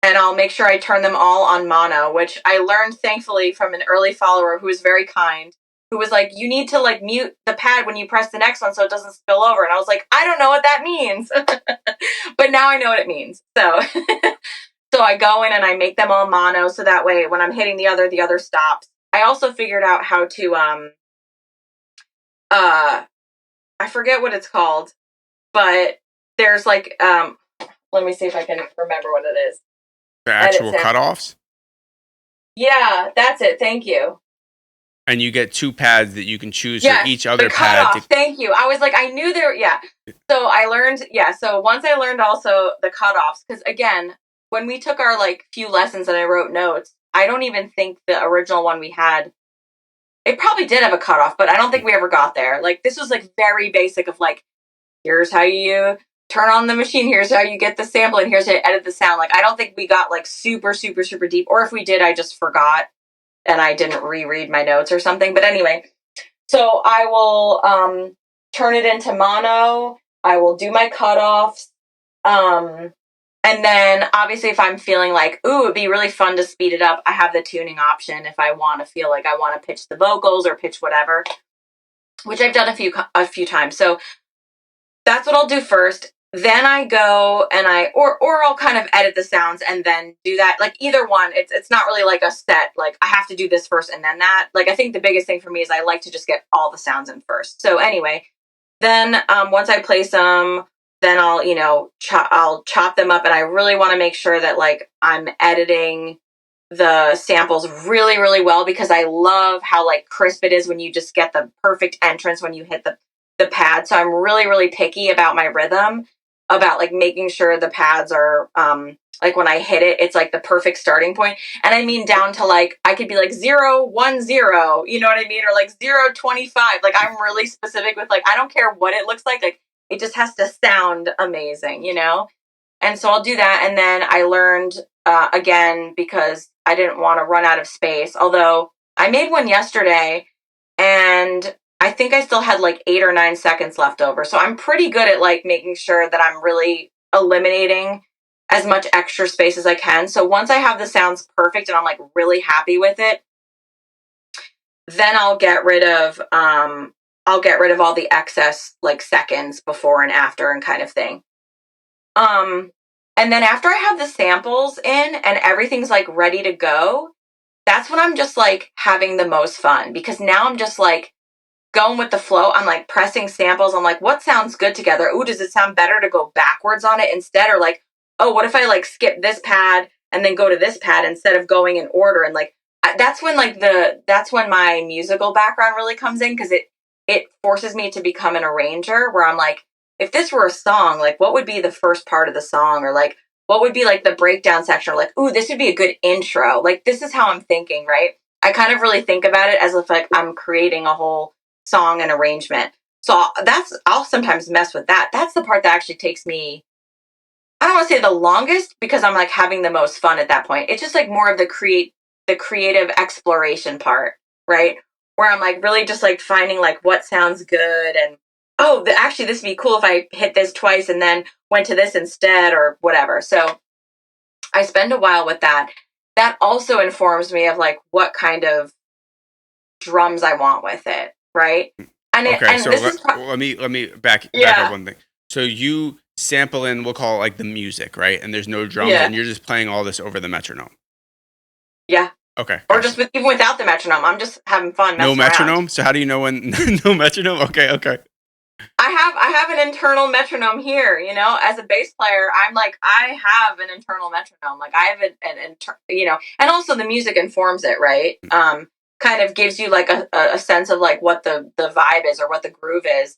and I'll make sure I turn them all on mono, which I learned thankfully from an early follower who was very kind, who was like, you need to like mute the pad when you press the next one so it doesn't spill over. And I was like, I don't know what that means. But now I know what it means. So so I go in and I make them all mono, so that way when I'm hitting the other stops. I also figured out how to I forget what it's called, but there's like let me see if I can remember what it is. The actual cutoffs? Yeah, that's it. Thank you. And you get 2 pads that you can choose for each other pad. Thank you. I was like, I knew there. Yeah. So I learned. Yeah. So once I learned also the cutoffs, because again, when we took our like few lessons and I wrote notes, I don't even think the original one we had, it probably did have a cutoff, but I don't think we ever got there. Like this was like very basic of like, here's how you turn on the machine, here's how you get the sample, and here's how you edit the sound. Like I don't think we got like super deep, or if we did, I just forgot and I didn't reread my notes or something. But anyway, so I will turn it into mono. I will do my cutoffs. And then obviously if I'm feeling like, ooh, it'd be really fun to speed it up, I have the tuning option if I want to feel like I want to pitch the vocals or pitch whatever, which I've done a few times. So that's what I'll do first. Then I go and or I'll kind of edit the sounds and then do that. Like either one, it's not really like a set, like I have to do this first and then that. Like I think the biggest thing for me is I like to just get all the sounds in first. So anyway, then once I place them, then I'll, I'll chop them up, and I really want to make sure that like I'm editing the samples really well, because I love how like crisp it is when you just get the perfect entrance when you hit the pad. So I'm really picky about my rhythm, about like making sure the pads are like when I hit it, it's like the perfect starting point. And I mean down to like I could be like 0 1 0, you know what I mean, or like 0 25. Like I'm really specific with like I don't care what it looks like it just has to sound amazing, And so I'll do that, and then I learned again, because I didn't want to run out of space. Although I made one yesterday, and I think I still had like 8 or 9 seconds left over. So I'm pretty good at like making sure that I'm really eliminating as much extra space as I can. So once I have the sounds perfect and I'm like really happy with it, then I'll get rid of all the excess like seconds before and after and kind of thing. And then after I have the samples in and everything's like ready to go, that's when I'm just like having the most fun, because now I'm just like going with the flow. I'm like pressing samples. I'm like, what sounds good together? Ooh, does it sound better to go backwards on it instead? Or like, oh, what if I like skip this pad and then go to this pad instead of going in order? And like, that's when my musical background really comes in, because it forces me to become an arranger, where I'm like, if this were a song, like what would be the first part of the song? Or like, what would be like the breakdown section? Or like, ooh, this would be a good intro. Like, this is how I'm thinking, right? I kind of really think about it as if like I'm creating a whole song and arrangement. So I'll sometimes mess with that. That's the part that actually takes me I don't want to say the longest because I'm like having the most fun at that point. It's just like more of the creative exploration part, right? Where I'm like really just like finding like what sounds good and oh, actually this would be cool if I hit this twice and then went to this instead or whatever. So I spend a while with that. That also informs me of like what kind of drums I want with it, right? Okay, And so this is let me back up yeah, one thing. So you sample in, we'll call it like the music, right? And there's no drums, yeah, and you're just playing all this over the metronome. yeah. Okay, Or just gotcha. with even without the metronome, I'm just having fun No messing around. metronome. So how do you know when no metronome? Okay, okay. I have an internal metronome here, you know, as a bass player, I'm like I have an internal metronome. Like I have you know, and also the music informs it, right? Kind of gives you like a sense of like what the vibe is or what the groove is.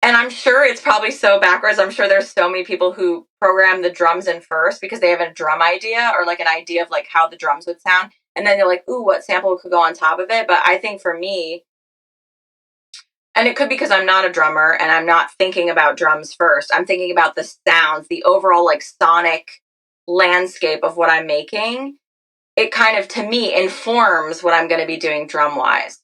And I'm sure it's probably so backwards. I'm sure there's so many people who program the drums in first because they have a drum idea or like an idea of like how the drums would sound. And then they're like, ooh, what sample could go on top of it? But I think for me, and it could be because I'm not a drummer and I'm not thinking about drums first. I'm thinking about the sounds, the overall like sonic landscape of what I'm making. It kind of to me informs what I'm going to be doing drum wise.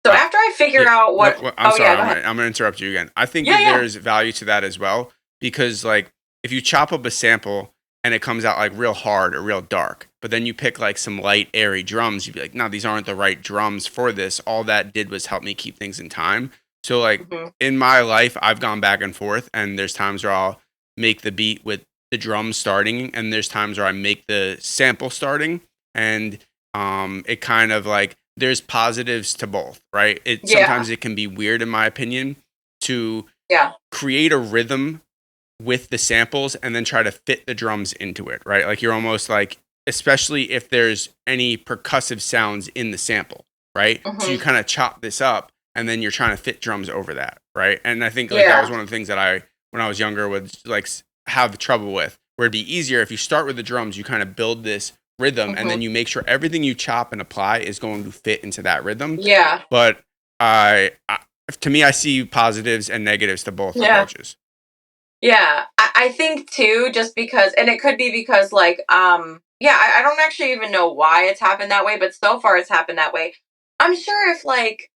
So Uh, after I figure yeah. out No, what, well, I'm oh sorry. yeah, go I'm ahead. gonna, I'm gonna interrupt you again. I think Yeah, that yeah. there's value to that as well because like if you chop up a sample and it comes out like real hard or real dark, but then you pick like some light airy drums, you'd be like, no, these aren't the right drums for this. All that did was help me keep things in time. So like Hmm. in my life, I've gone back and forth, and there's times where I'll make the beat with the drums starting, and there's times where I make the sample starting, and it kind of like there's positives to both, right? It Yeah, sometimes it can be weird in my opinion to yeah. create a rhythm with the samples and then try to fit the drums into it, right? Like you're almost like, especially if there's any percussive sounds in the sample, right? So you Hmm. kind of chop this up and then you're trying to fit drums over that, right? And I think like that was Yeah, one of the things that when I was younger, would like have trouble with, where it'd be easier if you start with the drums, you kind of build this rhythm and hmm, then you make sure everything you chop and apply is going to fit into that rhythm. yeah, But I to me, I see positives and negatives to both yeah. approaches. Yeah, I think too, just because, and it could be because, like, yeah, I don't actually even know why it's happened that way, but so far it's happened that way. I'm sure if, like,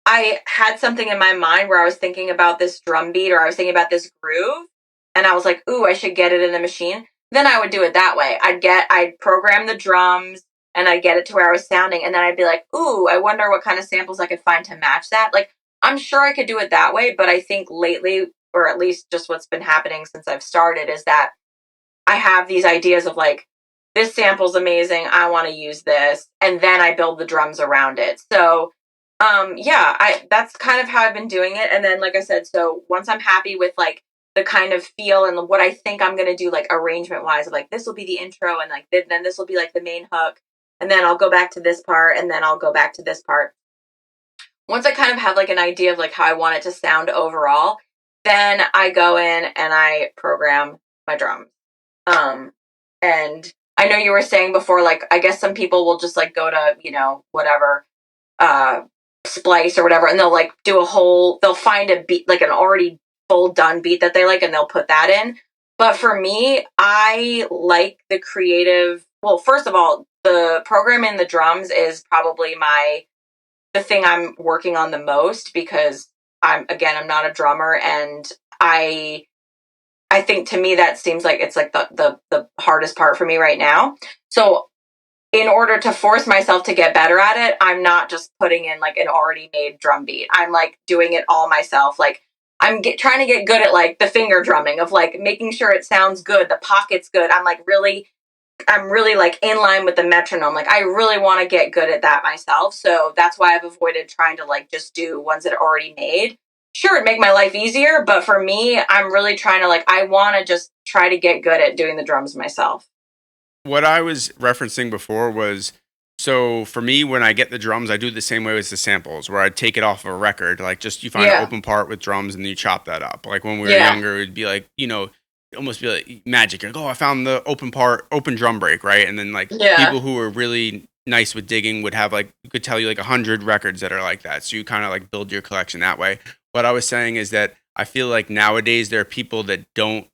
I had something in my mind where I was thinking about this drum beat or I was thinking about this groove, and I was like, ooh, I should get it in the machine, then I would do it that way. I'd program the drums and I'd get it to where I was sounding, and then I'd be like, ooh, I wonder what kind of samples I could find to match that. Like, I'm sure I could do it that way, but I think lately, or at least just what's been happening since I've started, is that I have these ideas of like, this sample's amazing. I want to use this. And then I build the drums around it. So, yeah, that's kind of how I've been doing it. And then, like I said, so once I'm happy with like the kind of feel and what I think I'm going to do, like arrangement wise, of like, this will be the intro and like, then this will be like the main hook. And then I'll go back to this part and then I'll go back to this part. Once I kind of have like an idea of like how I want it to sound overall, then I go in and I program my drums. Um, and I know you were saying before, like, I guess some people will just like go to, you know, whatever, uh, Splice or whatever, and they'll like they'll find a beat, like an already full done beat that they like, and they'll put that in. But for me, I like the creative. Well, first of all, the programming the drums is probably the thing I'm working on the most because I'm not a drummer and I I think to me that seems like it's like the hardest part for me right now. So in order to force myself to get better at it, I'm not just putting in like an already made drum beat. I'm like doing it all myself. Like trying to get good at like the finger drumming of like making sure it sounds good, the pocket's good. I'm really like in line with the metronome. Like I really want to get good at that myself. So that's why I've avoided trying to like just do ones that are already made. Sure, it'd make my life easier, but for me, I'm really trying to like I want to just try to get good at doing the drums myself. What I was referencing before was, so for me, when I get the drums, I do it the same way as the samples, where I take it off of a record. Like, just you find an Yeah. open part with drums and you chop that up. Like when we were Yeah. younger, it'd be like, almost be like magic. Like, oh, I found the open drum break, right? And then like Yeah. people who were really nice with digging would have like, could tell you like 100 records that are like that. So you kind of like build your collection that way. What I was saying is that I feel like nowadays there are people that don't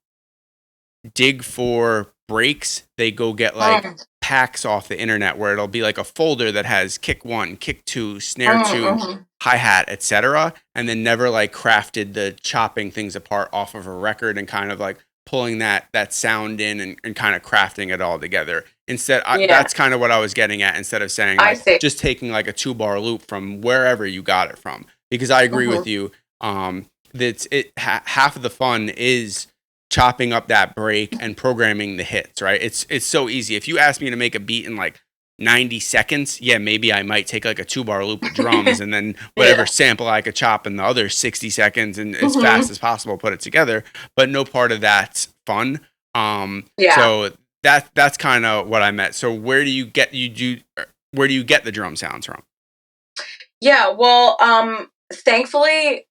dig for breaks, they go get like packs off the internet where it'll be like a folder that has kick 1, kick 2, snare 2, hi-hat, etc., and then never like crafted the chopping things apart off of a record and kind of like pulling that sound in and kind of crafting it all together. Instead, that's kind of what I was getting at, instead of saying like just taking like a 2-bar loop from wherever you got it from. Because I agree with you, that half of the fun is chopping up that break and programming the hits, right? It's so easy. If you ask me to make a beat in like 90 seconds, yeah, maybe I might take like a 2-bar loop of drums and then whatever sample I could chop in the other 60 seconds and as fast as possible put it together. But no part of that's fun. So that's kind of what I meant. So where do you get the drum sounds from? Yeah, well, thankfully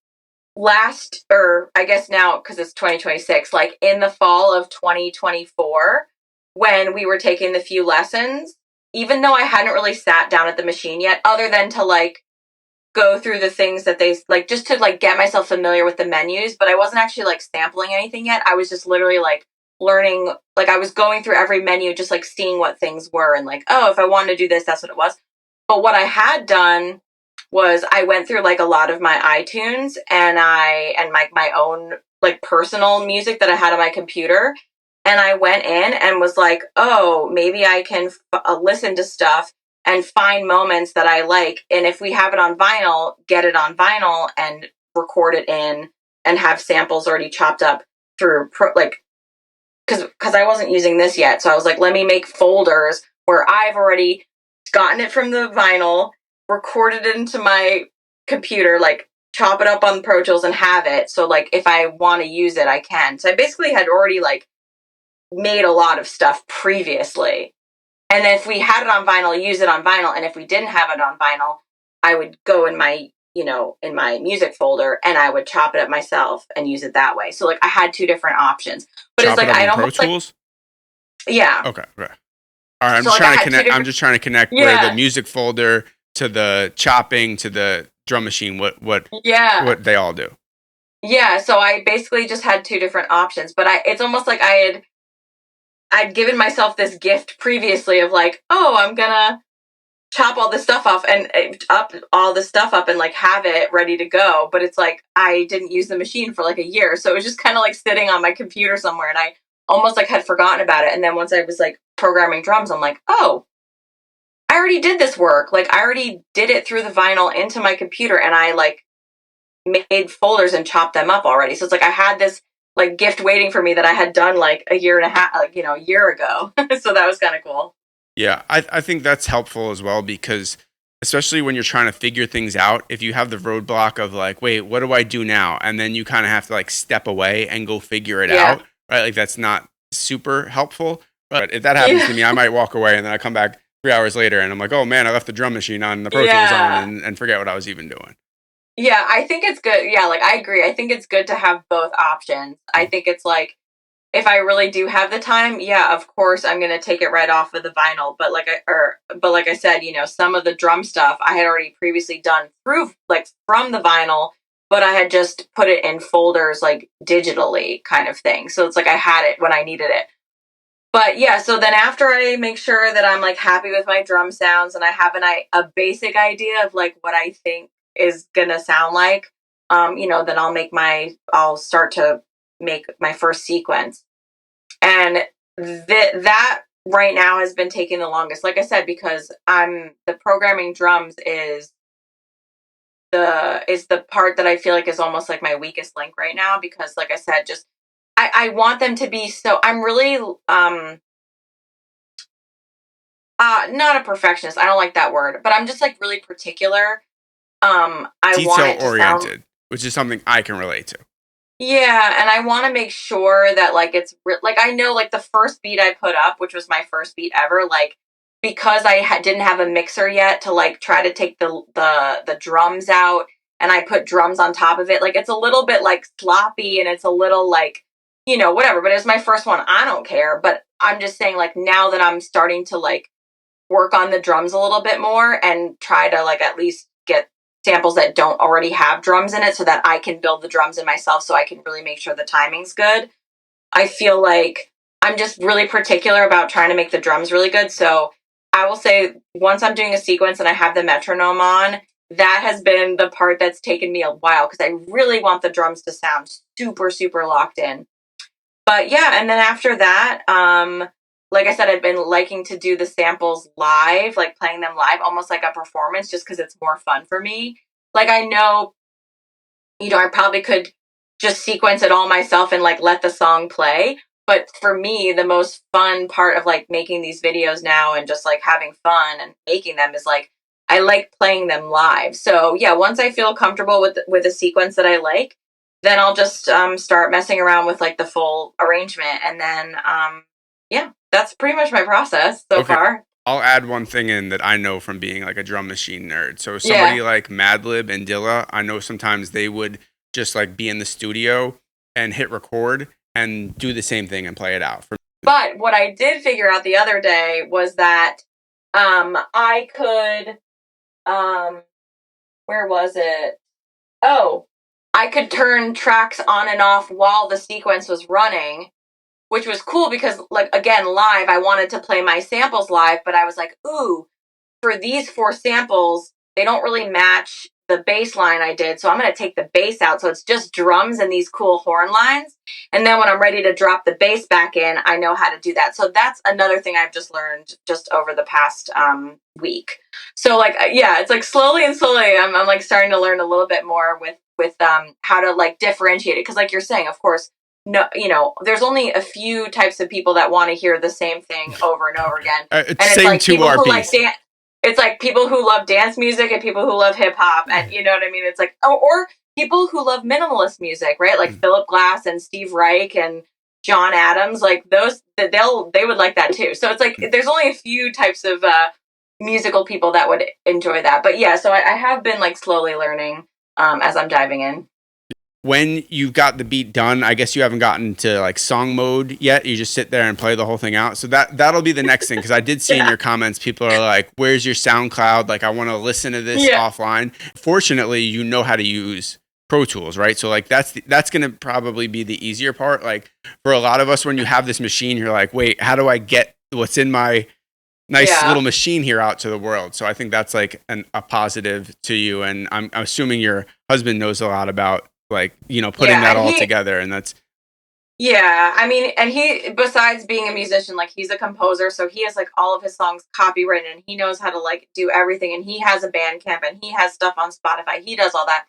I guess now, because it's 2026, like in the fall of 2024, when we were taking the few lessons, even though I hadn't really sat down at the machine yet, other than to like go through the things that they like, just to like get myself familiar with the menus, but I wasn't actually like sampling anything yet. I was just literally like learning, like I was going through every menu, just like seeing what things were and like, oh, if I wanted to do this, that's what it was. But what I had done was I went through like a lot of my iTunes and my own like personal music that I had on my computer, and I went in and was like, oh, maybe I can listen to stuff and find moments that I like, and if we have it on vinyl, get it on vinyl and record it in and have samples already chopped up through because I wasn't using this yet, so I was like, let me make folders where I've already gotten it from the vinyl, recorded it into my computer, like chop it up on Pro Tools and have it. So like if I want to use it, I can. So I basically had already like made a lot of stuff previously. And if we had it on vinyl, use it on vinyl. And if we didn't have it on vinyl, I would go in my, in my music folder and I would chop it up myself and use it that way. So like I had 2 different options. But chop it's like I don't Pro Tools? Like, yeah. Okay. All right. I'm just trying to connect. I'm just trying to connect where the music folder to the chopping to the drum machine. What they all do. Yeah. So I basically just had 2 different options, but it's almost like I'd given myself this gift previously of like, oh, I'm gonna chop all this stuff off and like have it ready to go. But it's like I didn't use the machine for like a year, so it was just kind of like sitting on my computer somewhere, and I almost like had forgotten about it. And then once I was like programming drums, I'm like, oh, I already did this work. Like I already did it through the vinyl into my computer, and I like made folders and chopped them up already. So it's like I had this like gift waiting for me that I had done like a year and a half, like, a year ago. So that was kind of cool. Yeah, I think that's helpful as well, because especially when you're trying to figure things out, if you have the roadblock of like, wait, what do I do now? And then you kind of have to like step away and go figure it out, right? Like that's not super helpful. But if that happens to me, I might walk away and then I come back 3 hours later and I'm like, oh man, I left the drum machine on, the Pro Tools on, and forget what I was even doing. Yeah, I think it's good. Yeah, like I agree. I think it's good to have both options. I think it's like, if I really do have the time, yeah, of course I'm gonna take it right off of the vinyl. But like I said, some of the drum stuff I had already previously done through like from the vinyl, but I had just put it in folders like digitally kind of thing. So it's like I had it when I needed it. But yeah, so then after I make sure that I'm like happy with my drum sounds and I have a basic idea of like what I think is gonna sound like, then I'll start to make my first sequence. And that right now has been taking the longest, like I said, because the programming drums is the part that I feel like is almost like my weakest link right now, because like I said, just I want them to be, so I'm really not a perfectionist, I don't like that word, but I'm just like really particular. I want it to detail-oriented, which is something I can relate to. Yeah, and I want to make sure that like it's like I know like the first beat I put up, which was my first beat ever, like because I didn't have a mixer yet to like try to take the drums out, and I put drums on top of it. Like it's a little bit like sloppy and it's a little like whatever. But it was my first one. I don't care. But I'm just saying, like, now that I'm starting to like work on the drums a little bit more and try to like at least get samples that don't already have drums in it so that I can build the drums in myself, so I can really make sure the timing's good. I feel like I'm just really particular about trying to make the drums really good. So I will say once I'm doing a sequence and I have the metronome on, that has been the part that's taken me a while because I really want the drums to sound super, super locked in. But yeah, and then after that, like I said, I've been liking to do the samples live, like playing them live, almost like a performance, just because it's more fun for me. Like I know, I probably could just sequence it all myself and like let the song play. But for me, the most fun part of like making these videos now and just like having fun and making them is like I like playing them live. So yeah, once I feel comfortable with a sequence that I like, then I'll just start messing around with like the full arrangement, and then yeah, that's pretty much my process so Okay. far. I'll add one thing in that I know from being like a drum machine nerd. So Yeah. somebody like Madlib and Dilla, I know sometimes they would just like be in the studio and hit record and do the same thing and play it out. But what I did figure out the other day was that I could where was it? Oh, I could turn tracks on and off while the sequence was running, which was cool because like again, live, I wanted to play my samples live, but I was like, ooh, for these 4 samples, they don't really match the bass line I did. So I'm going to take the bass out. So it's just drums and these cool horn lines. And then when I'm ready to drop the bass back in, I know how to do that. So that's another thing I've just learned just over the past week. So like, yeah, it's like slowly and slowly, I'm like starting to learn a little bit more with how to like differentiate it. Cause like you're saying, of course, no, there's only a few types of people that want to hear the same thing over and over again. And it's like people who like dance. It's like people who love dance music and people who love hip hop, and you know what I mean. It's like or people who love minimalist music, right? Like Philip Glass and Steve Reich and John Adams, like those. They would like that too. So it's like there's only a few types of musical people that would enjoy that. But yeah, so I have been like slowly learning as I'm diving in. When you've got the beat done, I guess you haven't gotten to like song mode yet. You just sit there and play the whole thing out. So that'll be the next thing. Cause I did see in your comments, people are like, where's your SoundCloud? Like, I want to listen to this offline. Fortunately, you know how to use Pro Tools, right? So like, that's going to probably be the easier part. Like for a lot of us, when you have this machine, you're like, wait, how do I get what's in my nice little machine here out to the world? So I think that's like a positive to you. And I'm assuming your husband knows a lot about like, putting that all together. And that's, I mean, and he, besides being a musician, like he's a composer. So he has like all of his songs copywritten and he knows how to like do everything. And he has a Bandcamp and he has stuff on Spotify. He does all that.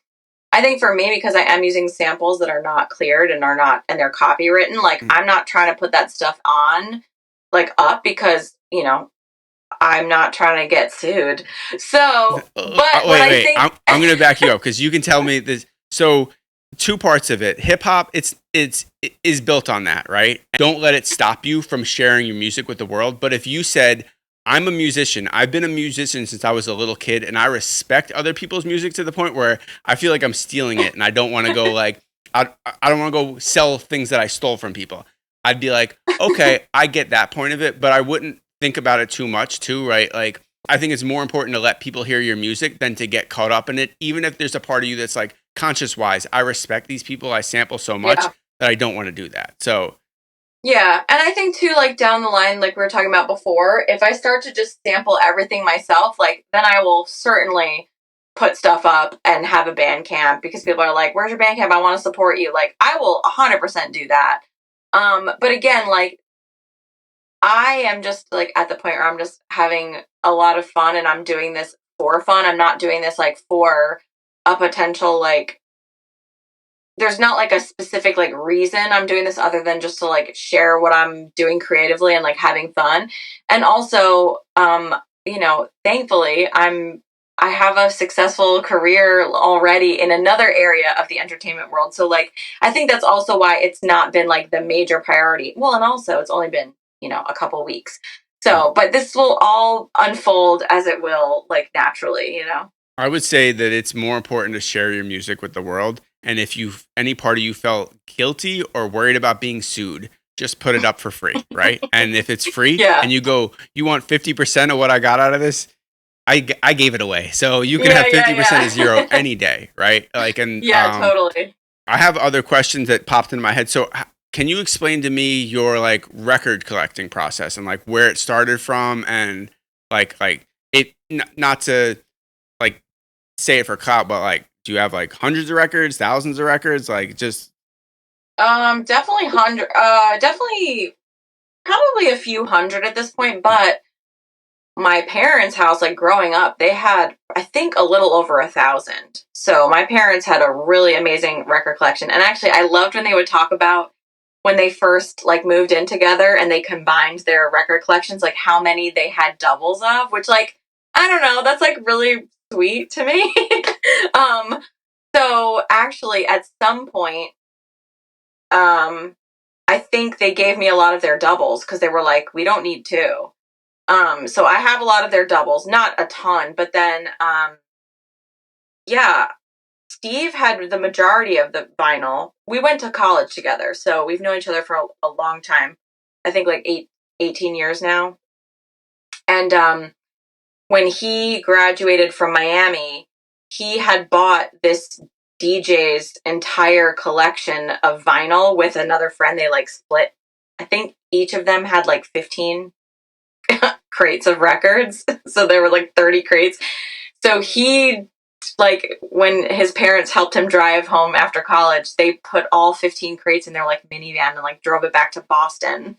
I think for me, because I am using samples that are not cleared and they're copywritten, like I'm not trying to put that stuff on like up because, I'm not trying to get sued. So, but wait, I'm going to back you up because you can tell me this. So 2 parts of it. Hip hop, it is built on that, right? Don't let it stop you from sharing your music with the world. But if you said, I'm a musician, I've been a musician since I was a little kid, and I respect other people's music to the point where I feel like I'm stealing it, and I don't want to go like, I don't want to go sell things that I stole from people. I'd be like, okay, I get that point of it, but I wouldn't think about it too much too, right? Like, I think it's more important to let people hear your music than to get caught up in it, even if there's a part of you that's like, conscious wise, I respect these people. I sample so much that I don't want to do that. So yeah, and I think too, like down the line, like we were talking about before, if I start to just sample everything myself, like then I will certainly put stuff up and have a Bandcamp because people are like, "Where's your Bandcamp? I want to support you." Like I will 100% do that. But again, like I am just like at the point where I'm just having a lot of fun and I'm doing this for fun. I'm not doing this like for a potential like there's not like a specific like reason I'm doing this other than just to like share what I'm doing creatively and like having fun. And also thankfully I have a successful career already in another area of the entertainment world. So like I think that's also why it's not been like the major priority. Well, and also it's only been, a couple weeks. So, but this will all unfold as it will like naturally, I would say that it's more important to share your music with the world. And if any part of you felt guilty or worried about being sued, just put it up for free, right? And if it's free and you go, you want 50% of what I got out of this, I gave it away. So you can have 50% of zero any day, right? Like, and totally. I have other questions that popped into my head. So can you explain to me your like record collecting process and like where it started from and like it not to like say it for clout, but like do you have like hundreds of records, thousands of records, like just Definitely definitely probably a few hundred at this point, but my parents' house, like growing up, they had, I think, a little over 1,000. So my parents had a really amazing record collection. And actually, I loved when they would talk about when they first like moved in together and they combined their record collections, like how many they had doubles of, which like, I don't know, that's like really sweet to me. um, so actually, at some point, um, I think they gave me a lot of their doubles because they were like, we don't need two. So I have a lot of their doubles, not a ton, but then, yeah, Steve had the majority of the vinyl. We went to college together, so we've known each other for a long time. I think like 18 years now. And when he graduated from Miami, he had bought this DJ's entire collection of vinyl with another friend. They like split. I think each of them had like 15 crates of records. So there were like 30 crates. So he, like, when his parents helped him drive home after college, they put all 15 crates in their like minivan and like drove it back to Boston.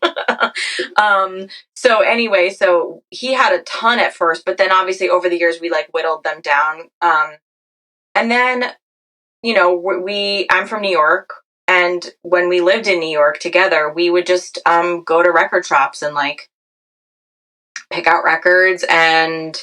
So anyway, so he had a ton at first, but then obviously over the years we like whittled them down. And then, you know, I'm from New York. And when we lived in New York together, we would just go to record shops and like pick out records and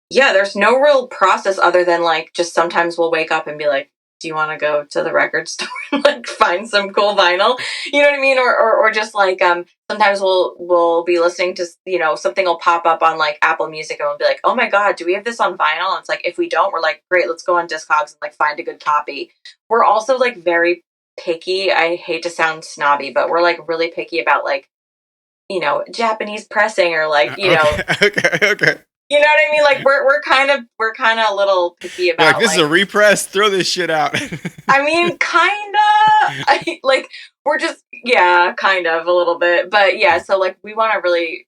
yeah, there's no real process other than like just sometimes we'll wake up and be like, do you want to go to the record store and like find some cool vinyl? You know what I mean? Or just like sometimes we'll be listening to, you know, something will pop up on like Apple Music and we'll be like, oh my God, do we have this on vinyl? And it's like if we don't, we're like, great, let's go on Discogs and like find a good copy. We're also like very picky. I hate to sound snobby, but we're like really picky about like, you know, Japanese pressing or like, you know, okay. you know what I mean? Like we're kind of a little picky You're like about this is a repress. Throw this shit out. I mean, like we're just yeah, kind of a little bit, but yeah. So like we want to really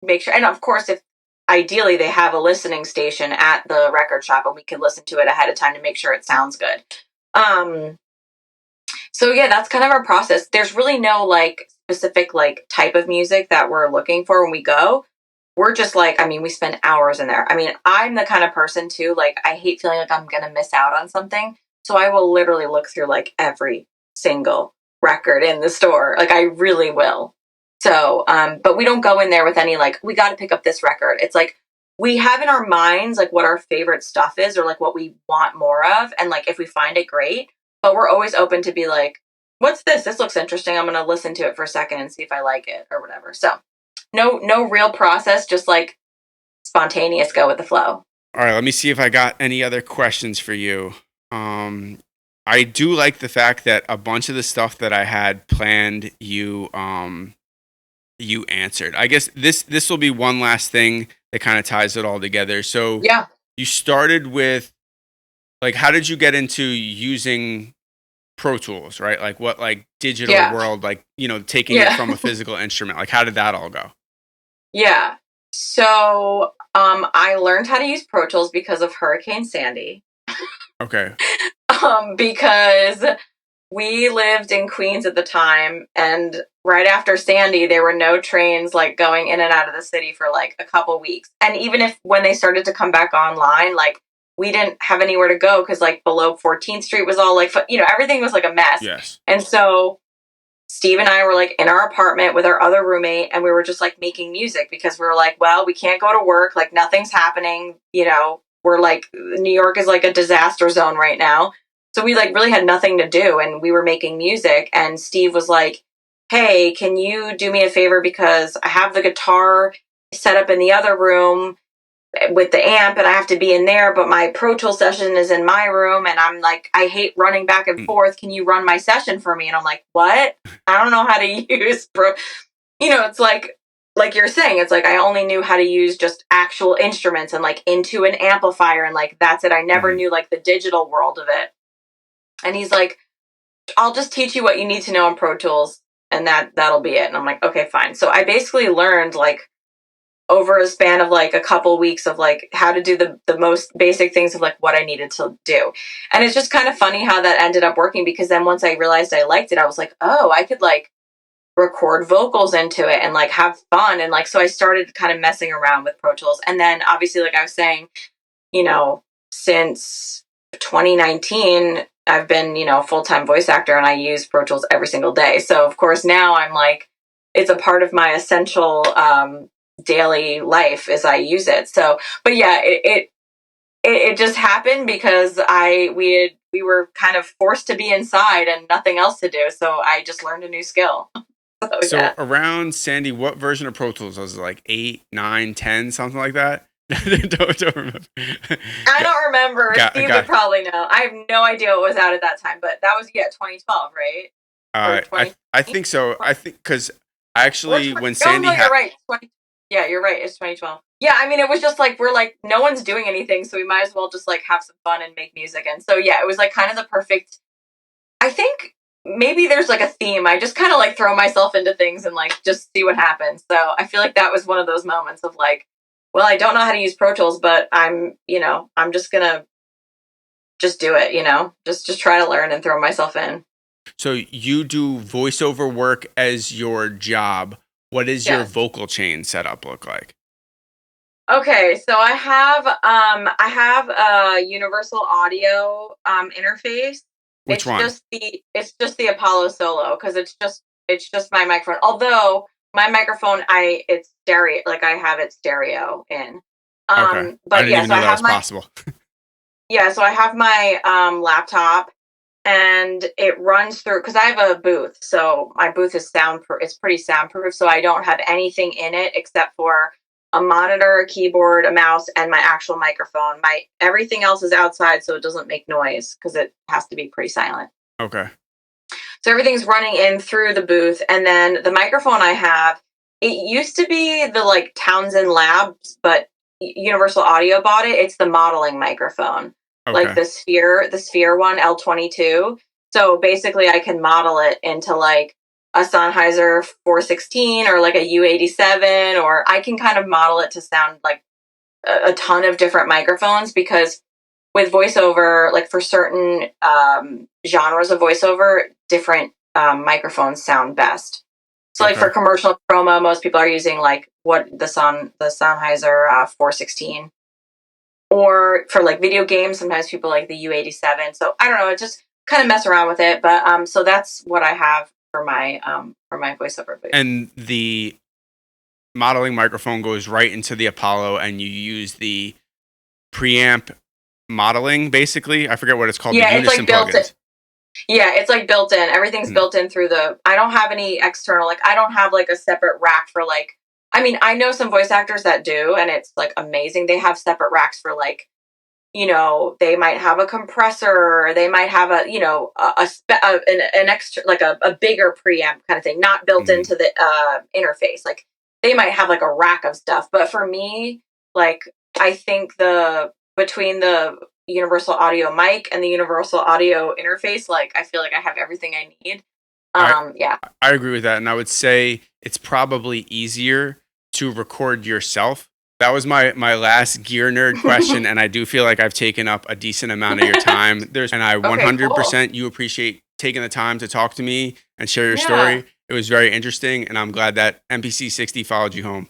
make sure, and of course, if ideally they have a listening station at the record shop, and we can listen to it ahead of time to make sure it sounds good. Um, so yeah, that's kind of our process. There's really no like specific like type of music that we're looking for when we go. We're just like, I mean, we spend hours in there. I mean, I'm the kind of person too, like I hate feeling like I'm gonna miss out on something. So I will literally look through like every single record in the store. Like I really will. So, but we don't go in there with any like, we gotta pick up this record. It's like we have in our minds like what our favorite stuff is or like what we want more of. And like if we find it great, but we're always open to be like, what's this? This looks interesting. I'm gonna listen to it for a second and see if I like it or whatever. So no real process, just like spontaneous, go with the flow. All right, let me see if I got any other questions for you. I do like the fact that a bunch of the stuff that I had planned, you answered. I guess this will be one last thing that kind of ties it all together. So Yeah. you started with like, how did you get into using Pro Tools, right? Like what like digital Yeah. world, like, you know, taking it from a physical instrument. Like how did that all go? Yeah. So I learned how to use Pro Tools because of Hurricane Sandy. Okay. Because we lived in Queens at the time, and right after Sandy, there were no trains like going in and out of the city for like a couple weeks. And even if when they started to come back online, like we didn't have anywhere to go because like below 14th Street was all like, you know, everything was like a mess. Yes. And so Steve and I were like in our apartment with our other roommate, and we were just like making music because we were like, well, we can't go to work, like nothing's happening, you know, we're like New York is like a disaster zone right now. So we like really had nothing to do, and we were making music, and Steve was like, hey, can you do me a favor because I have the guitar set up in the other room with the amp and I have to be in there, but my Pro Tool session is in my room and I'm like, I hate running back and forth. Can you run my session for me? And I'm like, what? I don't know how to use Pro. You know, it's like you're saying, it's like I only knew how to use just actual instruments and like into an amplifier and like that's it. I never knew like the digital world of it. And he's like, I'll just teach you what you need to know in Pro Tools, and that'll be it. And I'm like, okay, fine. So I basically learned like over a span of like a couple weeks of like how to do the most basic things of like what I needed to do. And it's just kind of funny how that ended up working, because then once I realized I liked it, I was like, oh, I could like record vocals into it and like have fun. And like, so I started kind of messing around with Pro Tools. And then obviously, like I was saying, since 2019, I've been, a full-time voice actor, and I use Pro Tools every single day. So of course now I'm like, it's a part of my essential daily life as I use it. So, but yeah, it just happened because we were kind of forced to be inside and nothing else to do. So I just learned a new skill. So Yeah. around Sandy, what version of Pro Tools was it? Like 8, 9, 10, something like that? don't remember. I don't remember. Steve would probably know. I have no idea what was out at that time, but that was 2012, right? I think so. I think because actually when Sandy, you're right. Yeah, you're right. It's 2012. Yeah, I mean, it was just like we're like no one's doing anything, so we might as well just like have some fun and make music. And so yeah, it was like kind of the perfect. I think maybe there's like a theme. I just kind of like throw myself into things and like just see what happens. So I feel like that was one of those moments of like, well, I don't know how to use Pro Tools, but I'm just gonna just do it. Just try to learn and throw myself in. So you do voiceover work as your job. What does your vocal chain setup look like? Okay, so I have a universal audio interface. Which one? It's just the Apollo Solo, because it's just my microphone. Although my microphone it's stereo, like I have it stereo in. Okay. But I didn't even know that was possible. Yeah, so I have my laptop, and it runs through, because I have a booth. So my booth is soundproof. It's pretty soundproof, so I don't have anything in it except for a monitor, a keyboard, a mouse, and my actual microphone. My everything else is outside, so it doesn't make noise because it has to be pretty silent. Okay. So everything's running in through the booth, and then the microphone I have, it used to be the like Townsend Labs, but Universal Audio bought it. It's the modeling microphone, like the Sphere one, L22. So basically, I can model it into like a Sennheiser 416 or like a U87, or I can kind of model it to sound like a ton of different microphones, because with voiceover, like for certain genres of voiceover, different microphones sound best. So like for commercial promo, most people are using like the Sennheiser 416. Or for like video games, sometimes people like the U87. So I don't know, it just kind of mess around with it. But so that's what I have for my voiceover booth. And the modeling microphone goes right into the Apollo, and you use the preamp modeling, basically. I forget what it's called. Yeah, the it's like built in. Yeah, it's like built in. Everything's built in through I don't have any external, like I don't have like a separate rack for like, I mean, I know some voice actors that do, and it's like amazing. They have separate racks for like, they might have a compressor, or they might have an extra, like a bigger preamp kind of thing, not built into the interface. Like they might have like a rack of stuff. But for me, like I think between the Universal Audio mic and the Universal Audio interface, like I feel like I have everything I need. Yeah. I agree with that. And I would say it's probably easier to record yourself. That was my last gear nerd question, and I do feel like I've taken up a decent amount of your time. And I 100% you appreciate taking the time to talk to me and share your story. It was very interesting, and I'm glad that MPC 60 followed you home.